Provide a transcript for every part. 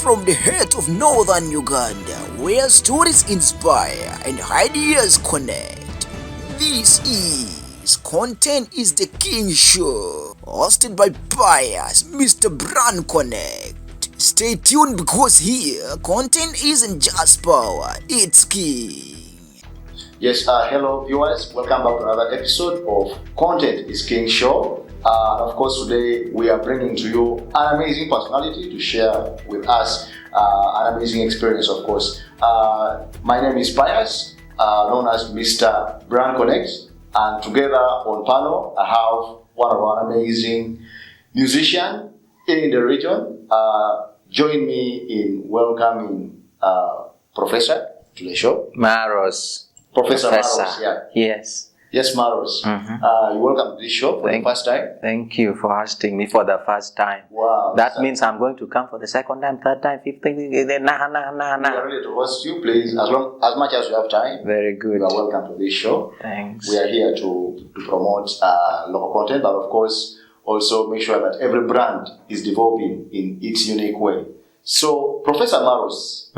from the heart of northern Uganda, where stories inspire and ideas connect. This is Content is the King Show, hosted by Pius, Mr. Brand Connect. Stay tuned because here, content isn't just power, it's king. Yes, hello viewers, welcome back to another episode of Content is King Show. Of course, today we are bringing to you an amazing personality to share with us an amazing experience, of course. My name is Pius, known as Mr. Brand Connect, and together on panel, I have one of our amazing musicians in the region. Join me in welcoming Professor to the show. Maros. Professor Maros, yeah. Yes. Yes, Maros. You're welcome to this show for the first time. Thank you for hosting me for the first time. Wow. That means I'm going to come for the second time, third time, fifth time. Nah. We are ready to host you, please, as much as you have time. Very good. You are welcome to this show. Thanks. We are here to promote local content, but of course, also make sure that every brand is developing in its unique way. So, Professor Maros,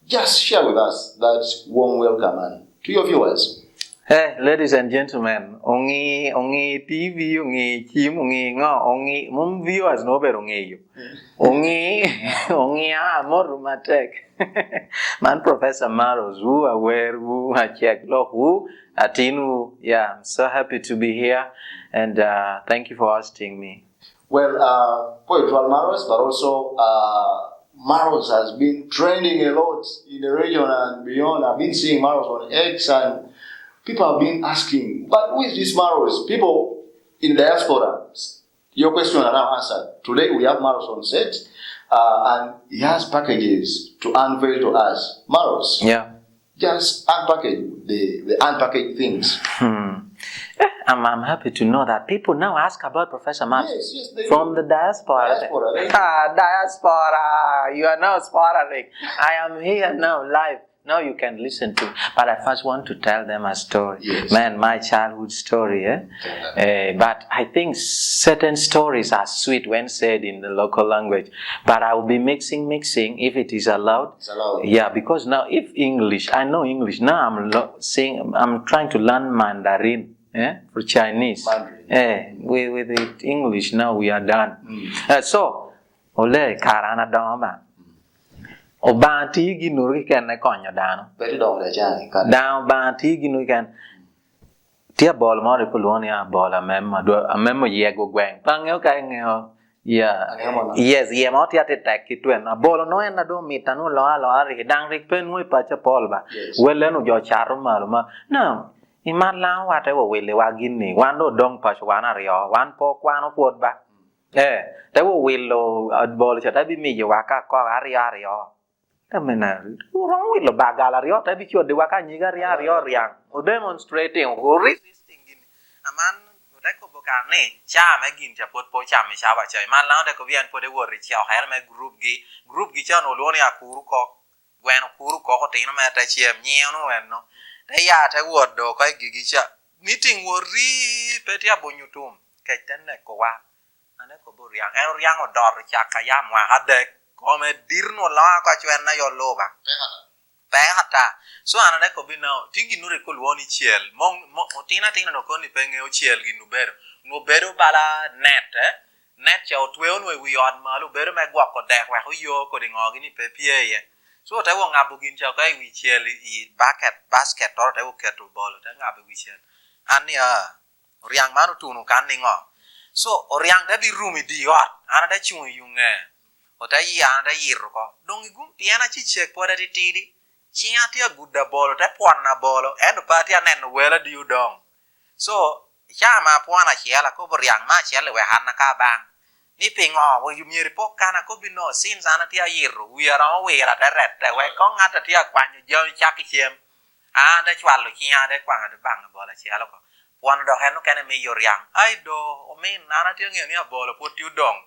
just share with us that warm welcome and to your viewers. Hey, ladies and gentlemen, ongi TV, ongi chim, ongi ongi mum viewers no ber ongi you. Ongi morumatek. Man Professor Maros, who aware, who I check, look, who Atinu. Yeah, I'm so happy to be here, and thank you for hosting me. Well, poetry Maros, but also Maros has been trending a lot in the region and beyond. I've been seeing Maros on X, and people have been asking, but who is this Maros? People in the diaspora, your question are now answered. Today we have Maros on set, and he has packages to unveil to us. Maros, Yeah. just unpackage the unpackaged things. I'm happy to know that people now ask about Professor Maros. Yes, they from do. the diaspora. Diaspora. You are now sporadic. I am here now live. Now you can listen to. But I first want to tell them a story. Yes. Man, my childhood story. But I think certain stories are sweet when said in the local language. But I will be mixing if it is allowed. It's allowed. Yeah, because now if English, I know English. Now I'm trying to learn Mandarin. For Chinese. With English now we are done. So, ole karana doma. Obanti ginuri kan na konya dano. Very long journey. Down banti ginu kan. Tia bol mo re kolonia bola memma yego gweng. Pangyo ka ngeo. Yeah. Yes, ye mo tia te tek kitwen. A bolo no en na do mitanu lo re dang rik pen wi pa cha polba. Welenu jo charo maluma. Now, iman lang wate wo wele wa ginni wando dong pas wana rio wan po kwano pod ba te wo welo adbol cha tabi mi je waka ko ario te mena rong welo bagala rio tabi cho de waka nyiga rio riang o demonstrating o resisting gini aman de ko bokane cha me gin cha pod po cha me cha ba cha man lang de ko vian po de wo ri cha her me group gi cha no lo ni akuru ko gwen kuru ko te no me ta chiem nyeo no en no ya ta wodo ko gigicha meeting wori petia bonyutum ketene ko wa ane ko buriang riang odor chakaya mwa hade ko me dirno la ko chwen na yo loba pe hata so anane ko bino tingi nure ko luoni chiel mo tina no ko ni penge o chiel gi nubero bala net cha otwe onwe wi od malu bero me gwa ko de wa yo ko de ngogi ni pepie ye so ta wo ngabu gin cha kai wi chiel I basket or ta wo ketu ball ta ngabu wi chiel ani riang manu tunu kan ni ngo so riang ta bi rumi di ot ana da chu yunge o ta yi ana da yir ko dong gum piana chi chek po da ti chi ati gudda ball ta ponna ball and party anen wela di udong so chama pona chiela ko riang ma chiel we hanna ka bang ni pingo wo yumiri po kana ko bino sin sana tia yiru we are all we ra ret we ko ngata tia kwanyo jo chaki chem da chwalo chia de kwanga de bang bola chielo ko pon do henu kene mi yoriang ai do o min nana tia ngi ni bola po tiu dong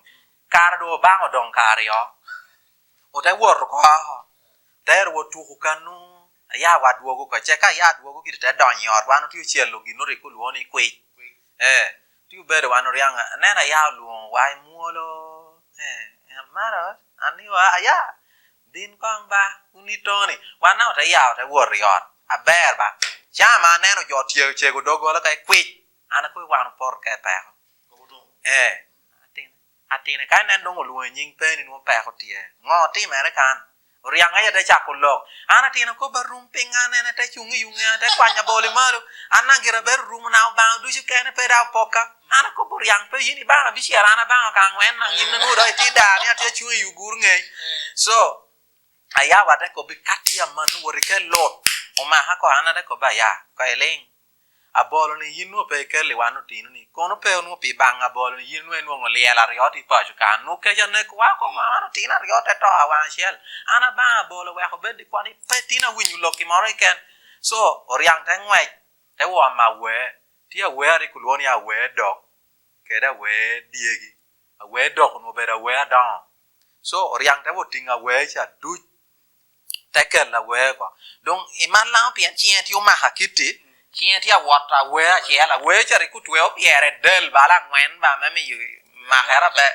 kar do bang o dong kar yo o ta wor ko ter wo tu kanu ya wa duogo ko cheka ya duogo ki te don yor wanu tiu chielo gi no ri ko luoni kwi tu better one riang nena ya luon wai muolo Maros aniwa ya din kong ba unitoni wana ta yaw ta warrior a bear ba chama neno jo tie che go dogo la kai kwit ana ko wan por ke pa atin ka nan dong lu nyin pe ni no pa ko tie ngo ti ma kan riang aja da chakulok ana tin ko barum pingane na ta chungi yunga ta kwanya bole malu ana gira ber rum na ba du ju kene pe da poka ana ko riang pe yini ba bi shara na ba ka ngwen na yin no do ti da ni ati chungi yugur nge so aya wa ta ko bi katia man wori ke lot o ma ha ko ana da ko ba ya ko eleng abolo ni yinu pe ke le wanu tinu ni kono pe no pi bang abolo ni yinu no ngole la rio ti pa ju kan no ke jane ko wa ko ma tina rio te to awan shel ana ba abolo wa ko be di kwani pe tina winyu lo ki mare ken so oriang ta ngwe te wa ma we ti a we ri ku lo ni a we dok ke da we diegi a we dok no be da we da so oriang ta wo tinga we cha du te ke la we ko donc iman la pi an chien ti o ma hakiti chia thia water we chia la we chari ku 12 yere del bala ngwen ba me mi ma era be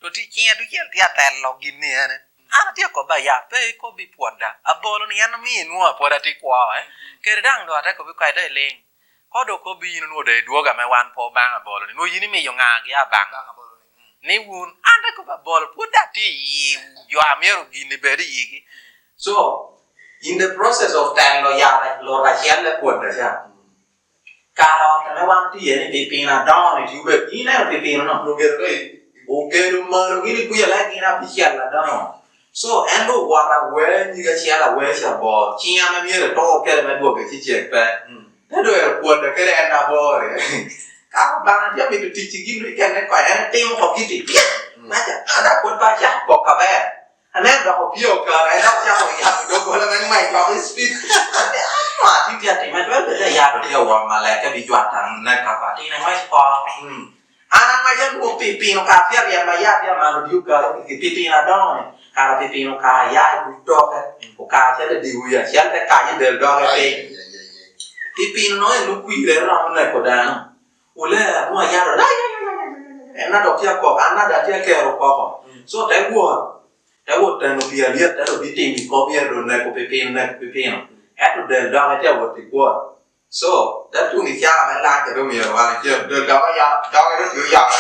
to ti chia tu chia tia tel lo gini ene ana tia ko ba ya pe ko bi ponda abolo ni ana mi nu poda ti kwa ke dang do ta ko bi kai dai leng ko do ko bi nu de duo ga me wan po bang abolo ni no yini mi yo nga ya bang ni wun anda ko ba bol puda ti yo amero gini be ri so in the process of time lo Rachel le puonta cha karo ta wan ti ye ni pina don ni tube ina pina no lo gero o gero ma ni ku ya la ni na pi la don so endo wara we ni ga chia la we cha bo chia ma mi re to ke me do ke chi che pe ta do ya puonta ke re na bo re ka ba na ya mi ti chi gi ni ke ne ko ya ti mo ko ki ti ma cha ada puon pa cha ko ka ba anh em đọc học nhiều cờ này đọc cho mọi người đâu có là mấy mày vào cái speed mà thì thì mà rất là dài rồi điều mà lại cái bị chuột thằng này cả quả thì này mấy con anh mấy chân buộc pi nó cà phê liền mà ya thì mà nó điêu cờ cái pi là đó này cả pi nó cà ya cũng cho cái cà sẽ là điều gì sẽ cái cà như đều đó cái pi nó nói nó quy để nó này của đàn ule nó ya rồi đấy nó đọc theo của anh nó đã theo kèo rồi của số trái buồn đã một lần một bia liệt đã được đi tìm có bia rồi này có pepe nó ép được đền đó cái một thì qua so đã tu ni cha mà la cái đâu nhiều mà chưa đền đó cái đó cái đó chịu giàu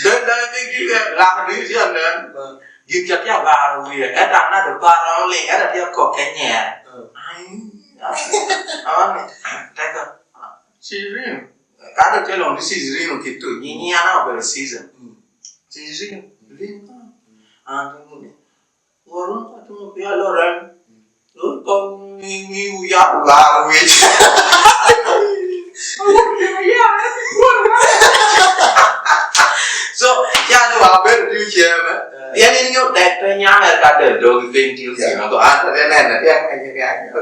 đền đó cái làm cái gì chứ anh dừng chặt nhau vào rồi cái đàn nó được qua nó liền cái là theo có cái nhà cái đó season cái đó cái lòng cái season nó kịp tuổi nhỉ nó về season Sisi lima, anu warung tu mau piala orang, lu kau minggu ya baru itu, so ya tu apa tu siapa? Yang ini yo datanya mereka ada dog ventil sih, atau ada yang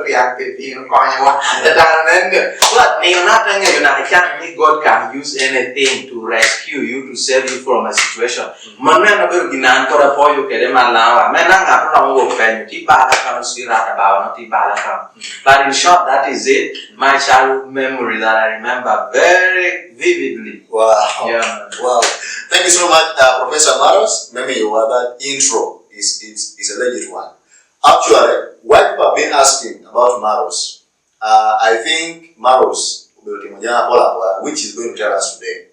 lihat pipi kau nyawa, dan buat ni nanti you know can God can use anything to rescue you to save you from a situation. Mana nak berguna kau dah poyo kede malah, mana nggak pernah mau penyu tiba lah kamu sirat bawah tiba lah kamu. But in short, that is it. My childhood memory that I remember very vividly. Wow. Yeah. Wow. Thank you so much, Professor Maros. Maybe that intro is a legit one. Actually, what people have been asking about Maros, I think Maros, which is going to tell us today.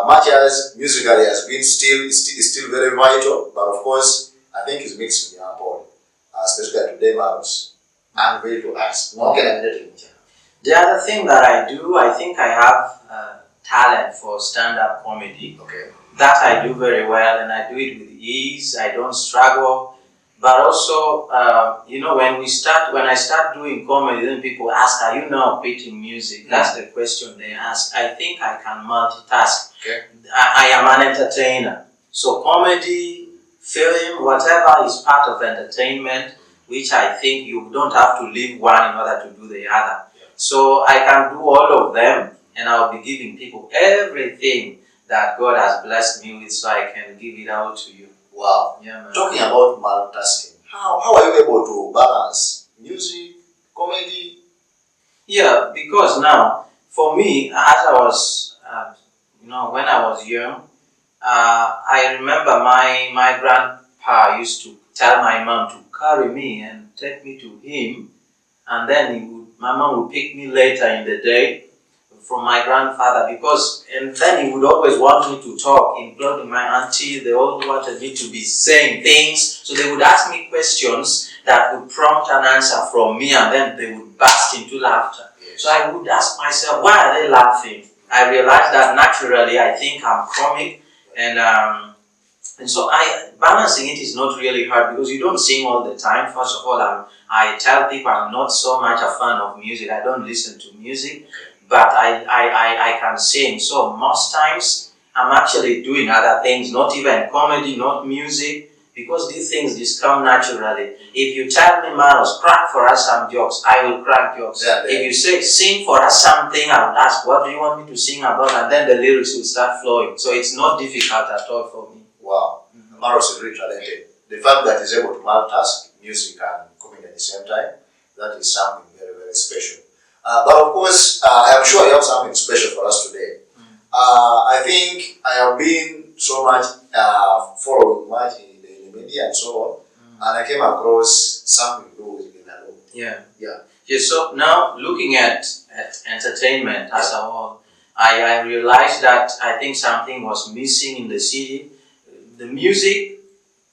Much as musically has been still very vital, but of course, I think it's mixed in Paul, especially today, Maros. I'm ready to ask. The other thing that I do, I think I have talent for stand-up comedy. Okay. That I do very well, and I do it with ease. I don't struggle. But also, when I start doing comedy, then people ask, "Are you now quitting music?" That's the question they ask. I think I can multitask. Okay. I am an entertainer, so comedy, film, whatever is part of entertainment, which I think you don't have to leave one in order to do the other. Yeah. So I can do all of them, and I'll be giving people everything that God has blessed me with, so I can give it out to you. Wow. Yeah, man. Talking about multitasking, how are you able to balance music, comedy? Yeah, because now, for me, as I was, when I was young, I remember my grandpa used to tell my mom to carry me and take me to him, and then my mom would pick me later in the day from my grandfather, and then he would always want me to talk, including my auntie. They all wanted me to be saying things, so they would ask me questions that would prompt an answer from me, and then they would burst into laughter. So I would ask myself, why are they laughing? I realized that naturally I think I'm comic, and so balancing it is not really hard because you don't sing all the time. First of all, I tell people I'm not so much a fan of music. I don't listen to music, but I can sing. So most times I'm actually doing other things, not even comedy, not music, because these things just come naturally. If you tell me, Maros, crack for us some jokes, I will crack jokes. Yeah. If you say, sing for us something, I would ask, what do you want me to sing about? And then the lyrics will start flowing. So it's not difficult at all for me. Wow. Maros is really talented. The fact that he's able to multitask music and comedy at the same time, that is something very, very special. But of course, I'm sure you have something special for us today. I think I have been so much following much in the media and so on, and I came across something to do with Linalo. Yeah. So now looking at entertainment as a whole, I realized that I think something was missing in the city. The music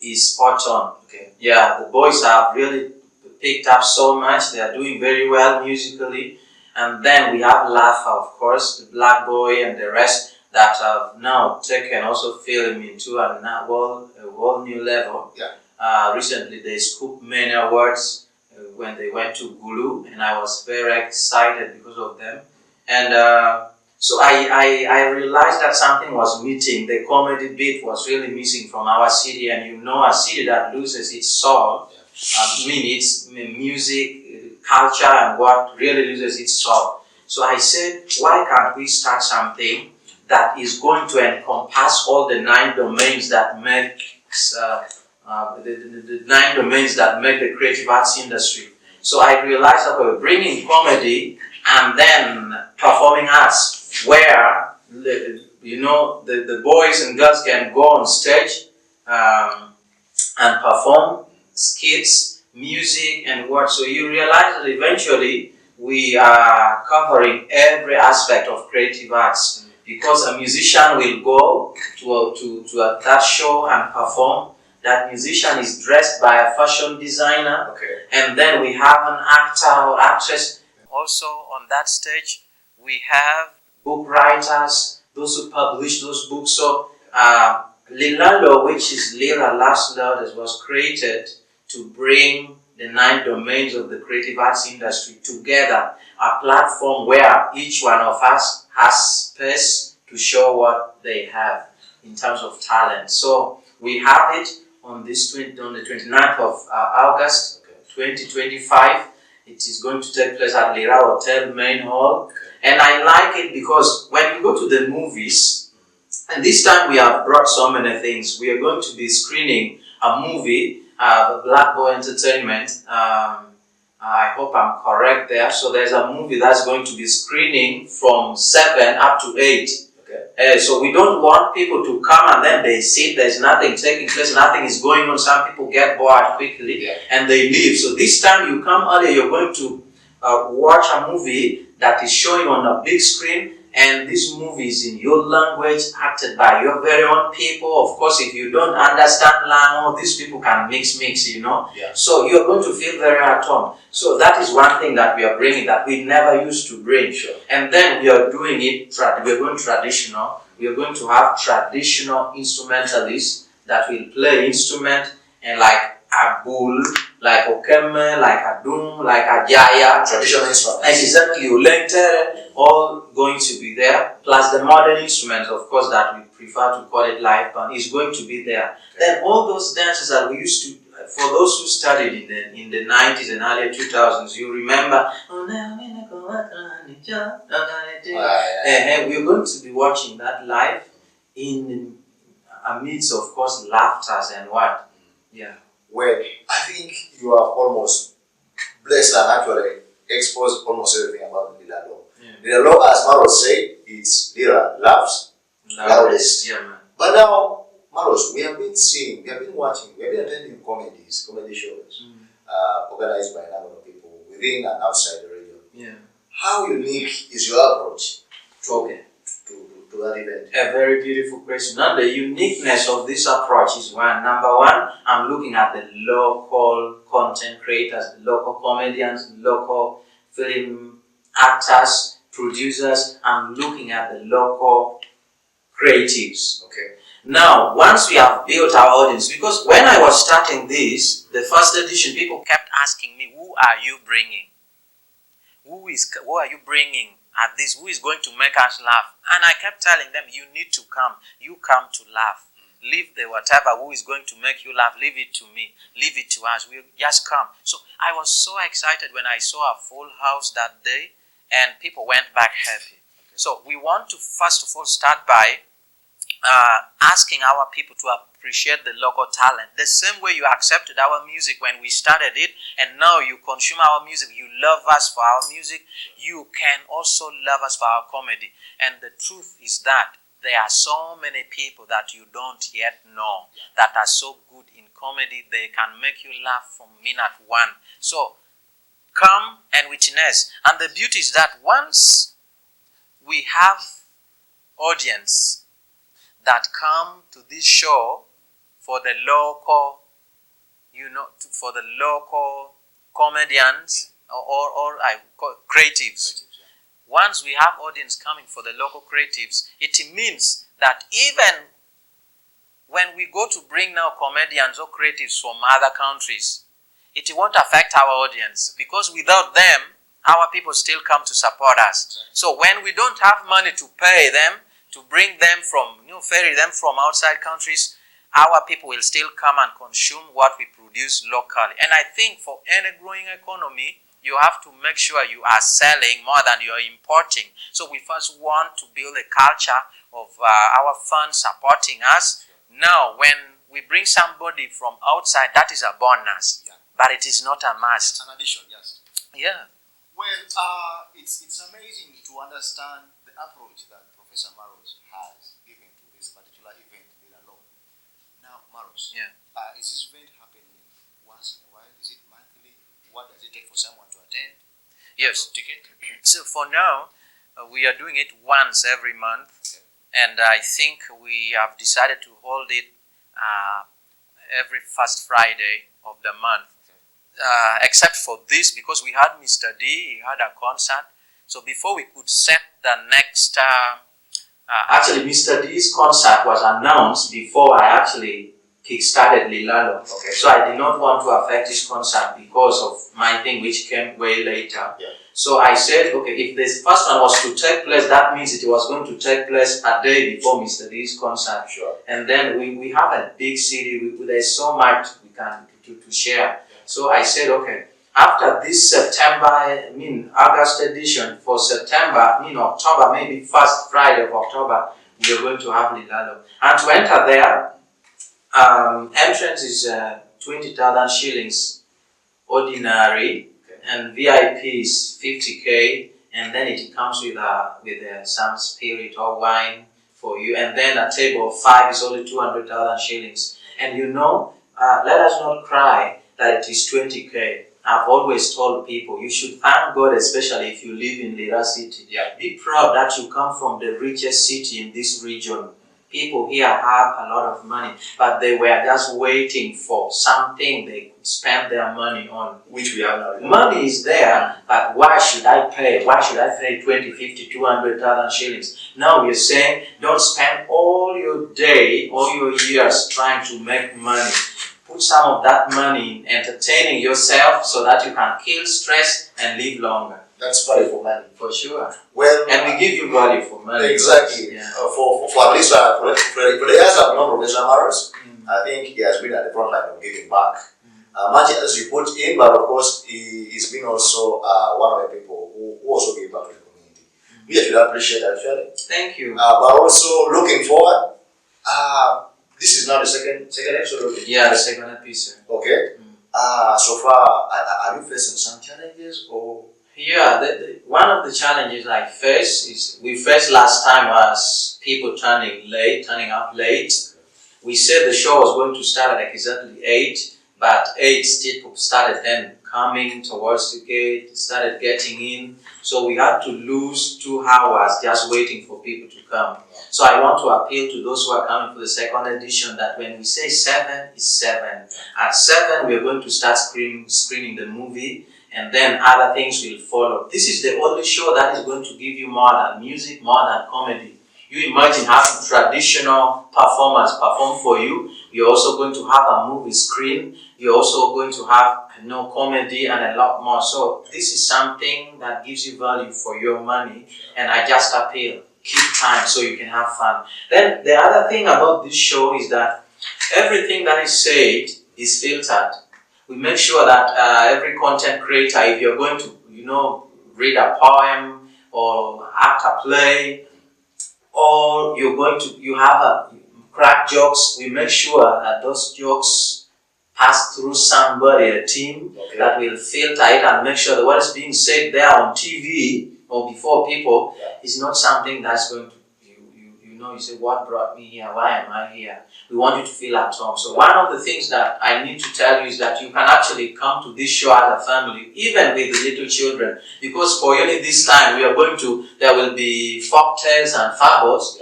is spot on. Okay. Yeah, the boys have really picked up so much. They are doing very well musically. And then we have Lafa, of course, the Black Boy and the rest that have now taken also film into a whole new level. Yeah. Recently they scooped many awards when they went to Gulu, and I was very excited because of them. And so I realized that something was missing. The comedy bit was really missing from our city, and you know, a city that loses its soul, its music, culture, and what really loses its soul. So I said, why can't we start something that is going to encompass all the 9 domains that make the 9 domains that make the creative arts industry? So I realized that we were bringing comedy and then performing arts, where the boys and girls can go on stage and perform skits, music, and what. So you realize that eventually we are covering every aspect of creative arts, because a musician will go to that show and perform. That musician is dressed by a fashion designer, and then we have an actor or actress. Also on that stage, we have book writers, those who publish those books. So Lilalo, which is Lira Loves Loudest, was created to bring the 9 domains of the creative arts industry together, a platform where each one of us has space to show what they have in terms of talent. So we have it on the 29th of August 2025. It is going to take place at Lira Hotel Main Hall. And I like it because when you go to the movies, and this time we have brought so many things. We are going to be screening a movie, Black Boy Entertainment. I hope I'm correct there. So there's a movie that's going to be screening from 7 up to 8. So we don't want people to come and then they sit, there's nothing taking place, nothing is going on. Some people get bored quickly and they leave. So this time you come earlier, you're going to watch a movie that is showing on a big screen, and this movie is in your language, acted by your very own people. Of course, if you don't understand language, these people can mix, So you're going to feel very at home. So that is one thing that we are bringing that we never used to bring. And then we are doing it, we're going traditional. We are going to have traditional instrumentalists that will play instrument, and like a bull, like okeme, like a dum, like a jaya. Traditional instruments. Exactly, ulentere, all going to be there. Plus the modern instruments, of course, that we prefer to call it live band, is going to be there. Then all those dances that we used to, for those who studied in the 90s and early 2000s, you remember, we're going to be watching that live in amidst, of course, laughters and what. Well, I think you have almost blessed and actually exposed almost everything about Lilalo. Lilalo, as Maros said, it's Lira Loves Loudest. But now, Maros, we have been watching, we have been attending comedy shows, organized by a number of people within and outside the region. Yeah. How unique is your approach to that event? A very beautiful question. Now, the uniqueness of this approach is number one, I'm looking at the local content creators, the local comedians, local film actors, producers. I'm looking at the local creatives. Okay. Now, once we have built our audience, because when I was starting this, the first edition, people kept asking me, who are you bringing? Who are you bringing at this? Who is going to make us laugh? And I kept telling them, you need to come. You come to laugh. Leave the whatever who is going to make you laugh. Leave it to me. Leave it to us. We'll just come. So I was so excited when I saw a full house that day and people went back happy. Okay. So we want to first of all start by asking our people to appreciate the local talent. The same way you accepted our music when we started it, and now you consume our music, you love us for our music, you can also love us for our comedy. And the truth is that there are so many people that you don't yet know that are so good in comedy, they can make you laugh from minute one. So come and witness. And the beauty is that once we have audience that come to this show for the local, for the local comedians or I call creatives. Once we have audience coming for the local creatives, it means that even when we go to bring now comedians or creatives from other countries, it won't affect our audience because without them, our people still come to support us. So when we don't have money to pay them, to bring them from, ferry them from outside countries, our people will still come and consume what we produce locally. And I think for any growing economy, you have to make sure you are selling more than you are importing. So we first want to build a culture of our fans supporting us. Now, when we bring somebody from outside, that is a bonus, but it is not a must. An addition, yes. Yeah. Well, it's amazing to understand the approach that Professor Maros has given to this particular event in alone. Now, Maros, is this event happening once in a while? Is it monthly? What does it take for someone to attend? Yes. Ticket? So for now, we are doing it once every month, and I think we have decided to hold it every first Friday of the month. Except for this, because we had Mr. D, he had a concert. So before we could set the next... actually, Mr. D's concert was announced before I actually kick-started Lilalo. Okay. So I did not want to affect his concert because of my thing, which came way later. Yeah. So I said, okay, if this first one was to take place, that means it was going to take place a day before Mr. D's concert. Sure. And then we have a big city, there's so much we can to share. So I said, okay, after this August edition, for September, October, maybe first Friday of October, we are going to have Lilalo. And to enter there, entrance is 20,000 shillings ordinary, and VIP is 50k, and then it comes with some spirit or wine for you, and then a table of 5 is only 200,000 shillings. And let us not cry that it is 20k. I've always told people you should thank God, especially if you live in Lira City. Yeah. Be proud that you come from the richest city in this region. People here have a lot of money, but they were just waiting for something they could spend their money on. Which we have now. Money is there, but why should I pay? Why should I pay 20, 50, 200,000 shillings? Now we're saying don't spend all your day, all your years trying to make money. Put some of that money in entertaining yourself so that you can kill stress and live longer. That's value for money. For sure. Well, and we give you value for money. Exactly. Yeah. For at least for the years I've known Professor Maros, I think he has been at the front line of giving back. Much as you put in, but of course he's been also one of the people who also gave back to the community. We should appreciate that, actually. Thank you. But also looking forward. This is now the second episode of it. Yeah, the second episode. Okay. So far, are you facing some challenges or Yeah, one of the challenges I face is we faced last time was people turning up late. We said the show was going to start at exactly 8, but 8 people started then coming towards the gate, started getting in. So we had to lose 2 hours just waiting for people to come. So I want to appeal to those who are coming for the second edition that when we say 7, it's 7. At 7, we are going to start screening the movie, and then other things will follow. This is the only show that is going to give you more than music, more than comedy. You imagine having traditional performers perform for you. You're also going to have a movie screen. You're also going to have comedy and a lot more. So this is something that gives you value for your money. And I just appeal, keep time so you can have fun. Then the other thing about this show is that everything that is said is filtered. We make sure that every content creator, if you're going to, read a poem or act a play, or you have a crack jokes, we make sure that those jokes pass through somebody, a team that will filter it and make sure that what is being said there on TV or before people is not something that's going to, you say, what brought me here? Why am I here? We want you to feel at home. So one of the things that I need to tell you is that you can actually come to this show as a family, even with the little children, because for only this time there will be folk tales and fables.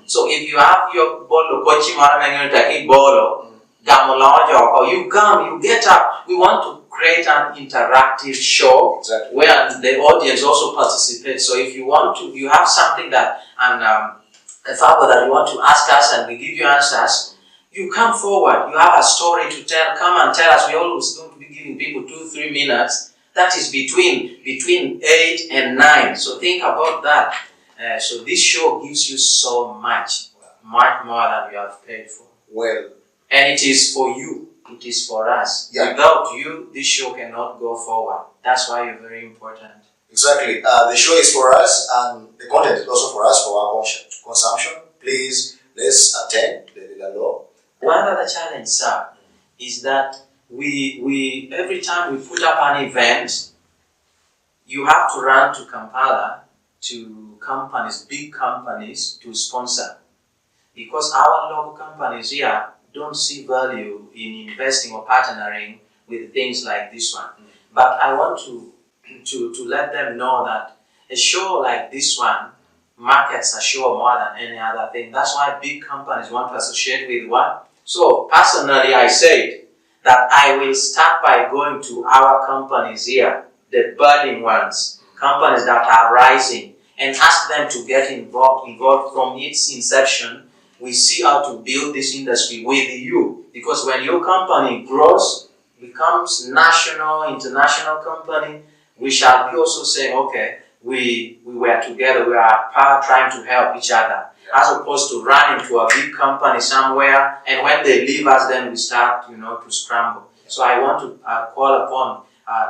So if you have your bolo or you come, you get up. We want to create an interactive show where the audience also participates. So if you have something that a fable that you want to ask us and we give you answers, you come forward. You have a story to tell. Come and tell us. We're always going to be giving people 2-3 minutes. That is between 8 and 9. So think about that. So this show gives you so much more than you have paid for. Well, and it is for you. It is for us. Yeah. Without you, this show cannot go forward. That's why you're very important. Exactly. The show is for us, and the content is also for us for our consumption. Please, let's attend the law. One other challenge, sir, is that we every time we put up an event, you have to run to Kampala to big companies to sponsor. Because our local companies here don't see value in investing or partnering with things like this one. But I want to let them know that a show like this one markets a show more than any other thing. That's why big companies want to associate with one. So personally, I said that I will start by going to our companies here, the budding ones, companies that are rising, and ask them to get involved from its inception. We see how to build this industry with you, because when your company grows, becomes national, international company, we shall be also saying, okay, we were together, we are trying to help each other, as opposed to running to a big company somewhere, and when they leave us, then we start, to scramble. So I want to call upon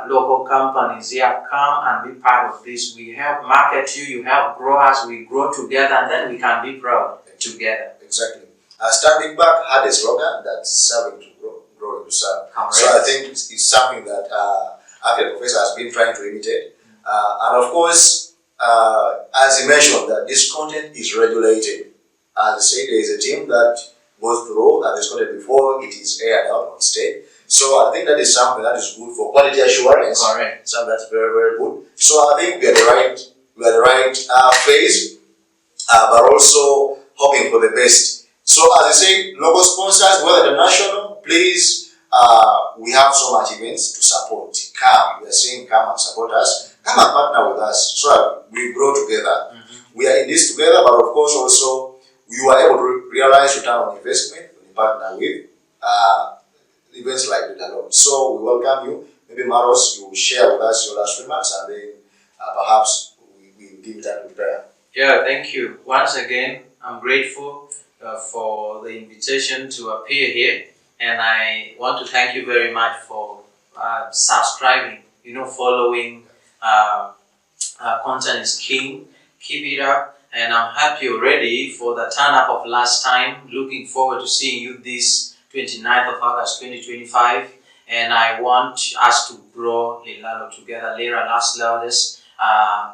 local companies here, come and be part of this. We help market you, you help grow us, we grow together, and then we can be proud together. Exactly. Standing Back had a slogan that's serving to grow to serve. So I think it's something that actually PROFESA has been trying to imitate. And of course, as he mentioned, that this content is regulated. As I said, there is a team that goes through this content before it is aired out on stage. So I think that is something that is good for quality assurance. Correct. Something that's very, very good. So I think we are the right phase, but also hoping for the best. So as I say, local sponsors, whether the national, please, we have so much events to support. Come, we are saying come and support us. Come and partner with us so that we grow together. We are in this together, but of course also you are able to realize return on investment when you partner with events like the Dalon. So we welcome you. Maybe Maros, you will share with us your last remarks, and then perhaps we will give time to prayer. Yeah, thank you. Once again, I'm grateful for the invitation to appear here, and I want to thank you very much for subscribing, following Content is King. Keep it up, and I'm happy already for the turn-up of last time. Looking forward to seeing you this 29th of August 2025, and I want us to grow Lilalo together. Lera Las Laudes.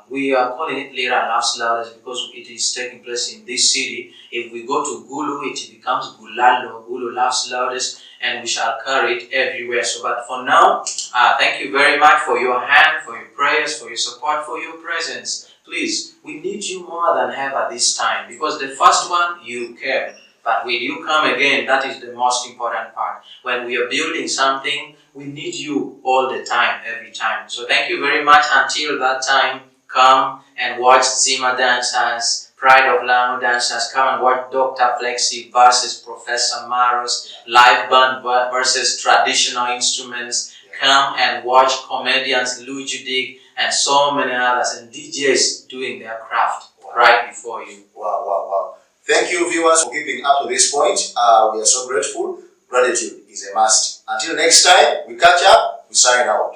We are calling it Lera Las Laudes because it is taking place in this city. If we go to Gulu, it becomes Gulalo, Gulu Las Laudes, and we shall carry it everywhere. So, but for now, thank you very much for your hand, for your prayers, for your support, for your presence. Please, we need you more than ever this time, because the first one, you came. But when you come again, that is the most important part. When we are building something, we need you all the time, every time. So thank you very much. Until that time, come and watch Zima dancers, Pride of Lamo dancers. Come and watch Dr. Flexi versus Professor Maros, live band versus traditional instruments. Come and watch comedians, Lujudik, and so many others, and DJs doing their craft right before you. Wow, wow, wow. Thank you, viewers, for keeping up to this point. We are so grateful. Gratitude is a must. Until next time, we catch up. We sign out.